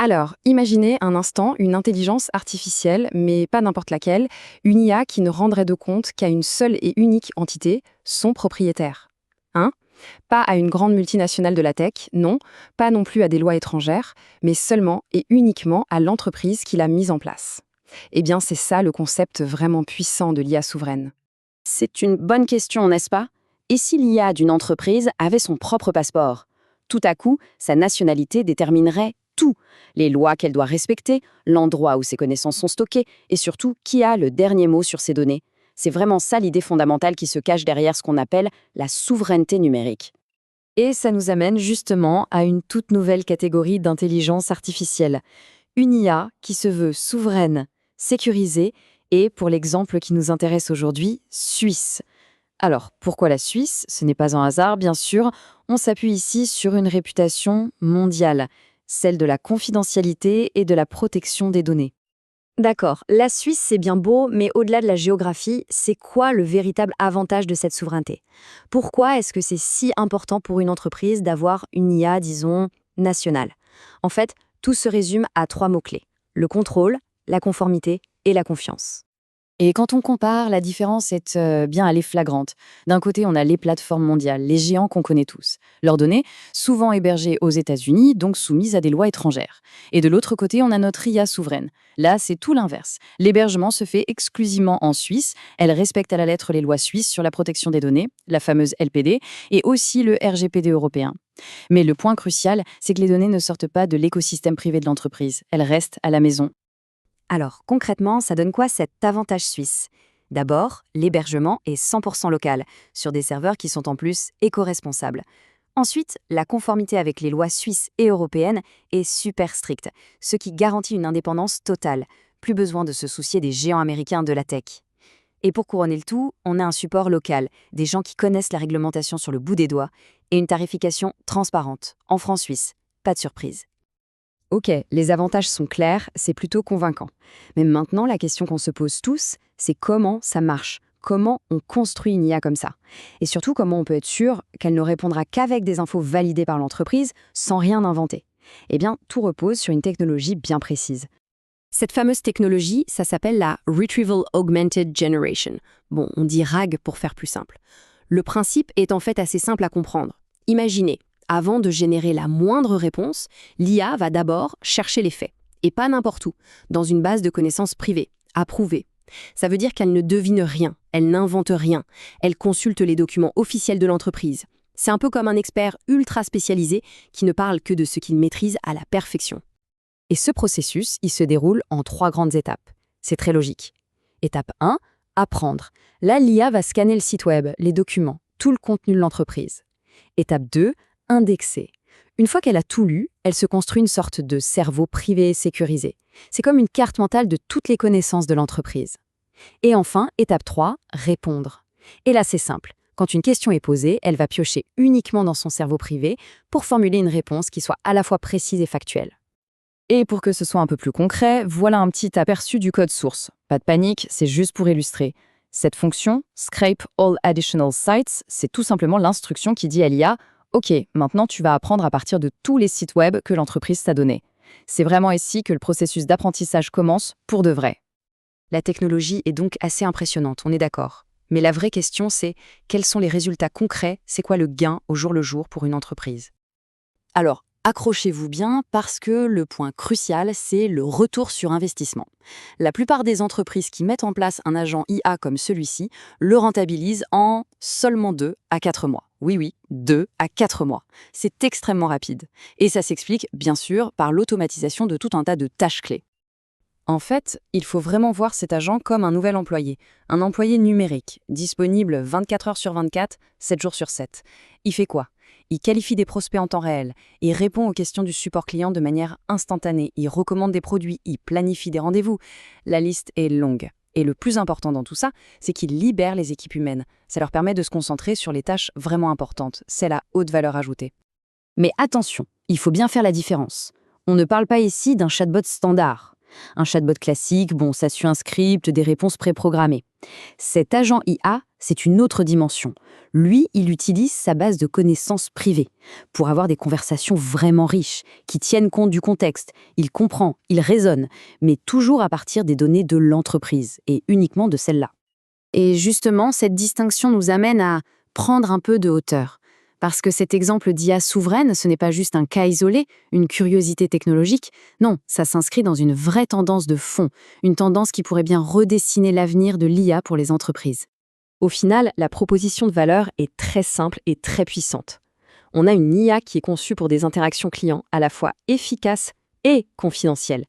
Alors, imaginez un instant une intelligence artificielle, mais pas n'importe laquelle, une IA qui ne rendrait de compte qu'à une seule et unique entité, son propriétaire. Hein? Pas à une grande multinationale de la tech, non, pas non plus à des lois étrangères, mais seulement et uniquement à l'entreprise qui l'a mise en place. Eh bien, c'est ça le concept vraiment puissant de l'IA souveraine. C'est une bonne question, n'est-ce pas? Et si l'IA d'une entreprise avait son propre passeport? Tout à coup, sa nationalité déterminerait tout. Les lois qu'elle doit respecter, l'endroit où ses connaissances sont stockées et surtout qui a le dernier mot sur ces données. C'est vraiment ça l'idée fondamentale qui se cache derrière ce qu'on appelle la souveraineté numérique. Et ça nous amène justement à une toute nouvelle catégorie d'intelligence artificielle. Une IA qui se veut souveraine, sécurisée et, pour l'exemple qui nous intéresse aujourd'hui, suisse. Alors, pourquoi la Suisse? Ce n'est pas un hasard, bien sûr. On s'appuie ici sur une réputation mondiale, celle de la confidentialité et de la protection des données. D'accord, la Suisse c'est bien beau, mais au-delà de la géographie, c'est quoi le véritable avantage de cette souveraineté? Pourquoi est-ce que c'est si important pour une entreprise d'avoir une IA, disons, nationale? En fait, tout se résume à trois mots-clés: le contrôle, la conformité et la confiance. Et quand on compare, la différence est bien elle est flagrante. D'un côté, on a les plateformes mondiales, les géants qu'on connaît tous. Leurs données, souvent hébergées aux États-Unis, donc soumises à des lois étrangères. Et de l'autre côté, on a notre IA souveraine. Là, c'est tout l'inverse. L'hébergement se fait exclusivement en Suisse. Elle respecte à la lettre les lois suisses sur la protection des données, la fameuse LPD, et aussi le RGPD européen. Mais le point crucial, c'est que les données ne sortent pas de l'écosystème privé de l'entreprise. Elles restent à la maison. Alors, concrètement, ça donne quoi cet avantage suisse? D'abord, l'hébergement est 100% local, sur des serveurs qui sont en plus éco-responsables. Ensuite, la conformité avec les lois suisses et européennes est super stricte, ce qui garantit une indépendance totale. Plus besoin de se soucier des géants américains de la tech. Et pour couronner le tout, on a un support local, des gens qui connaissent la réglementation sur le bout des doigts, et une tarification transparente, en francs suisses. Pas de surprise. Ok, les avantages sont clairs, c'est plutôt convaincant. Mais maintenant, la question qu'on se pose tous, c'est comment ça marche? Comment on construit une IA comme ça? Et surtout, comment on peut être sûr qu'elle ne répondra qu'avec des infos validées par l'entreprise, sans rien inventer? Eh bien, tout repose sur une technologie bien précise. Cette fameuse technologie, ça s'appelle la Retrieval Augmented Generation. Bon, on dit RAG pour faire plus simple. Le principe est en fait assez simple à comprendre. Imaginez, avant de générer la moindre réponse, l'IA va d'abord chercher les faits, et pas n'importe où, dans une base de connaissances privée, approuvée. Ça veut dire qu'elle ne devine rien, elle n'invente rien, elle consulte les documents officiels de l'entreprise. C'est un peu comme un expert ultra spécialisé qui ne parle que de ce qu'il maîtrise à la perfection. Et ce processus, il se déroule en 3 grandes étapes. C'est très logique. Étape 1, apprendre. Là, l'IA va scanner le site web, les documents, tout le contenu de l'entreprise. Étape 2, indexer. Une fois qu'elle a tout lu, elle se construit une sorte de cerveau privé sécurisé. C'est comme une carte mentale de toutes les connaissances de l'entreprise. Et enfin, étape 3, répondre. Et là, c'est simple. Quand une question est posée, elle va piocher uniquement dans son cerveau privé pour formuler une réponse qui soit à la fois précise et factuelle. Et pour que ce soit un peu plus concret, voilà un petit aperçu du code source. Pas de panique, c'est juste pour illustrer. Cette fonction, Scrape All Additional Sites, c'est tout simplement l'instruction qui dit à l'IA « Ok, maintenant tu vas apprendre à partir de tous les sites web que l'entreprise t'a donnés. » C'est vraiment ici que le processus d'apprentissage commence pour de vrai. La technologie est donc assez impressionnante, on est d'accord. Mais la vraie question, c'est quels sont les résultats concrets, c'est quoi le gain au jour le jour pour une entreprise? Alors, accrochez-vous bien parce que le point crucial, c'est le retour sur investissement. La plupart des entreprises qui mettent en place un agent IA comme celui-ci le rentabilisent en seulement 2 à 4 mois. Oui, 2 à 4 mois. C'est extrêmement rapide. Et ça s'explique, bien sûr, par l'automatisation de tout un tas de tâches clés. En fait, il faut vraiment voir cet agent comme un nouvel employé, un employé numérique, disponible 24 heures sur 24, 7 jours sur 7. Il fait quoi? Il qualifie des prospects en temps réel, il répond aux questions du support client de manière instantanée, il recommande des produits, il planifie des rendez-vous. La liste est longue. Et le plus important dans tout ça, c'est qu'il libère les équipes humaines. Ça leur permet de se concentrer sur les tâches vraiment importantes, celles à haute valeur ajoutée. Mais attention, il faut bien faire la différence. On ne parle pas ici d'un chatbot standard. Un chatbot classique, bon, ça suit un script, des réponses préprogrammées. Cet agent IA c'est une autre dimension. Lui, il utilise sa base de connaissances privées pour avoir des conversations vraiment riches, qui tiennent compte du contexte. Il comprend, il raisonne, mais toujours à partir des données de l'entreprise, et uniquement de celles-là. Et justement, cette distinction nous amène à prendre un peu de hauteur. Parce que cet exemple d'IA souveraine, ce n'est pas juste un cas isolé, une curiosité technologique. Non, ça s'inscrit dans une vraie tendance de fond, une tendance qui pourrait bien redessiner l'avenir de l'IA pour les entreprises. Au final, la proposition de valeur est très simple et très puissante. On a une IA qui est conçue pour des interactions clients à la fois efficaces et confidentielles.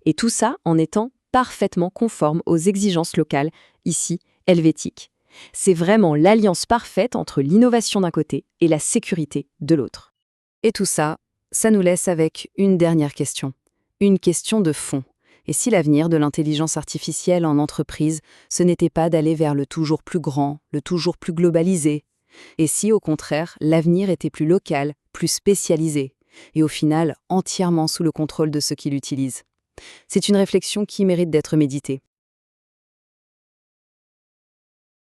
Et tout ça en étant parfaitement conforme aux exigences locales, ici helvétiques. C'est vraiment l'alliance parfaite entre l'innovation d'un côté et la sécurité de l'autre. Et tout ça, ça nous laisse avec une dernière question. Une question de fond. Et si l'avenir de l'intelligence artificielle en entreprise, ce n'était pas d'aller vers le toujours plus grand, le toujours plus globalisé? Et si, au contraire, l'avenir était plus local, plus spécialisé, et au final entièrement sous le contrôle de ceux qui l'utilisent? C'est une réflexion qui mérite d'être méditée.